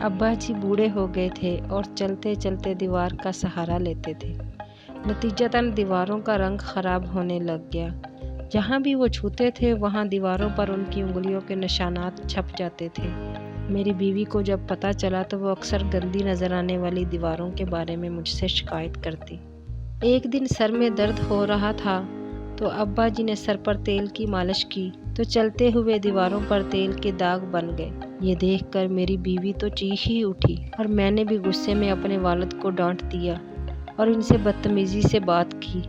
ابا جی بوڑھے ہو گئے تھے اور چلتے چلتے دیوار کا سہارا لیتے تھے۔ نتیجتاً دیواروں کا رنگ خراب ہونے لگ گیا۔ جہاں بھی وہ چھوتے تھے وہاں دیواروں پر ان کی انگلیوں کے نشانات چھپ جاتے تھے۔ میری بیوی کو جب پتہ چلا تو وہ اکثر گندی نظر آنے والی دیواروں کے بارے میں مجھ سے شکایت کرتی۔ ایک دن سر میں درد ہو رہا تھا تو ابا جی نے سر پر تیل کی مالش کی تو چلتے ہوئے دیواروں پر تیل کے داغ بن گئے۔ یہ دیکھ کر میری بیوی تو چیخ ہی اٹھی اور میں نے بھی غصے میں اپنے والد کو ڈانٹ دیا اور ان سے بدتمیزی سے بات کی۔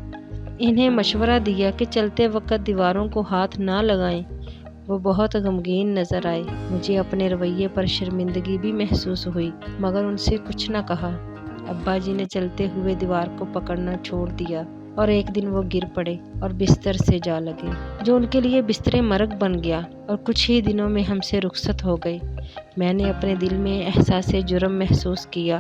انہیں مشورہ دیا کہ چلتے وقت دیواروں کو ہاتھ نہ لگائیں۔ وہ بہت غمگین نظر آئے۔ مجھے اپنے رویے پر شرمندگی بھی محسوس ہوئی مگر ان سے کچھ نہ کہا۔ ابا جی نے چلتے ہوئے دیوار کو پکڑنا چھوڑ دیا اور ایک دن وہ گر پڑے اور بستر سے جا لگے، جو ان کے لیے بستر مرگ بن گیا اور کچھ ہی دنوں میں ہم سے رخصت ہو گئے۔ میں نے اپنے دل میں احساس جرم محسوس کیا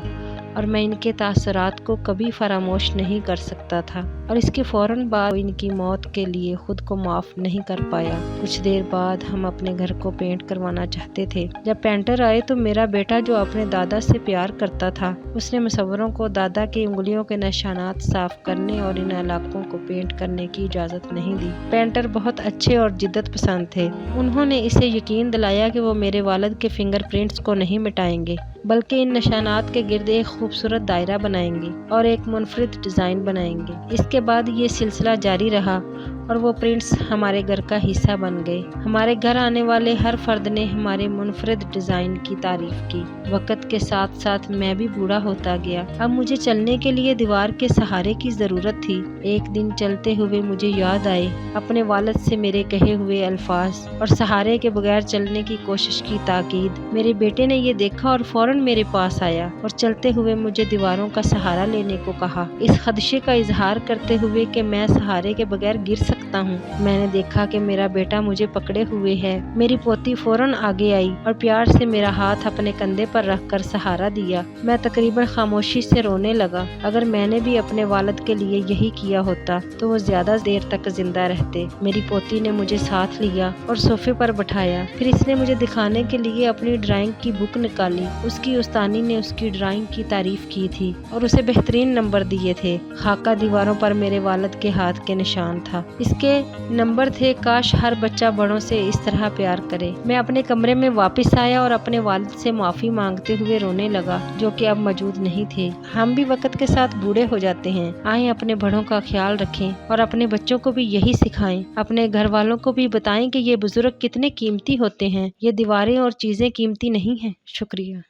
اور میں ان کے تاثرات کو کبھی فراموش نہیں کر سکتا تھا اور اس کے فوراً بعد ان کی موت کے لیے خود کو معاف نہیں کر پایا۔ کچھ دیر بعد ہم اپنے گھر کو پینٹ کروانا چاہتے تھے۔ جب پینٹر آئے تو میرا بیٹا جو اپنے دادا سے پیار کرتا تھا اس نے مصوروں کو دادا کی انگلیوں کے نشانات صاف کرنے اور ان علاقوں کو پینٹ کرنے کی اجازت نہیں دی۔ پینٹر بہت اچھے اور جدت پسند تھے۔ انہوں نے اسے یقین دلایا کہ وہ میرے والد کے فنگر پرنٹس کو نہیں مٹائیں گے بلکہ ان نشانات کے گرد ایک خوبصورت دائرہ بنائیں گے اور ایک منفرد ڈیزائن بنائیں گے۔ اس کے بعد یہ سلسلہ جاری رہا اور وہ پرنٹس ہمارے گھر کا حصہ بن گئے۔ ہمارے گھر آنے والے ہر فرد نے ہمارے منفرد ڈیزائن کی تعریف کی۔ وقت کے ساتھ ساتھ میں بھی بوڑھا ہوتا گیا۔ اب مجھے چلنے کے لیے دیوار کے سہارے کی ضرورت تھی۔ ایک دن چلتے ہوئے مجھے یاد آئے اپنے والد سے میرے کہے ہوئے الفاظ اور سہارے کے بغیر چلنے کی کوشش کی تاکید۔ میرے بیٹے نے یہ دیکھا اور فوراً میرے پاس آیا اور چلتے ہوئے مجھے دیواروں کا سہارا لینے کو کہا، اس خدشے کا اظہار کرتے ہوئے کہ میں سہارے کے بغیر گر سکتا ہوں۔ میں نے دیکھا کہ میرا بیٹا مجھے پکڑے ہوئے ہے۔ میری پوتی فوراً آگے آئی اور پیار سے میرا ہاتھ اپنے کندھے پر رکھ کر سہارا دیا۔ میں تقریباً خاموشی سے رونے لگا۔ اگر میں نے بھی اپنے والد کے لیے یہی کیا ہوتا تو وہ زیادہ دیر تک زندہ رہتے۔ میری پوتی نے مجھے ساتھ لیا اور صوفے پر بٹھایا۔ پھر اس نے مجھے دکھانے کے لیے اپنی ڈرائنگ کی بک نکالی۔ اس کی استانی نے اس کی ڈرائنگ کی تعریف کی تھی اور اسے بہترین نمبر دیے تھے۔ خاکہ دیواروں پر میرے والد کے ہاتھ کے نشان تھا۔ اس کے نمبر تھے، کاش ہر بچہ بڑوں سے اس طرح پیار کرے۔ میں اپنے کمرے میں واپس آیا اور اپنے والد سے معافی مانگتے ہوئے رونے لگا جو کہ اب موجود نہیں تھے۔ ہم بھی وقت کے ساتھ بوڑھے ہو جاتے ہیں۔ آئیں اپنے بڑوں کا خیال رکھیں اور اپنے بچوں کو بھی یہی سکھائیں۔ اپنے گھر والوں کو بھی بتائیں کہ یہ بزرگ کتنے قیمتی ہوتے ہیں۔ یہ دیواریں اور چیزیں قیمتی نہیں ہیں۔ شکریہ۔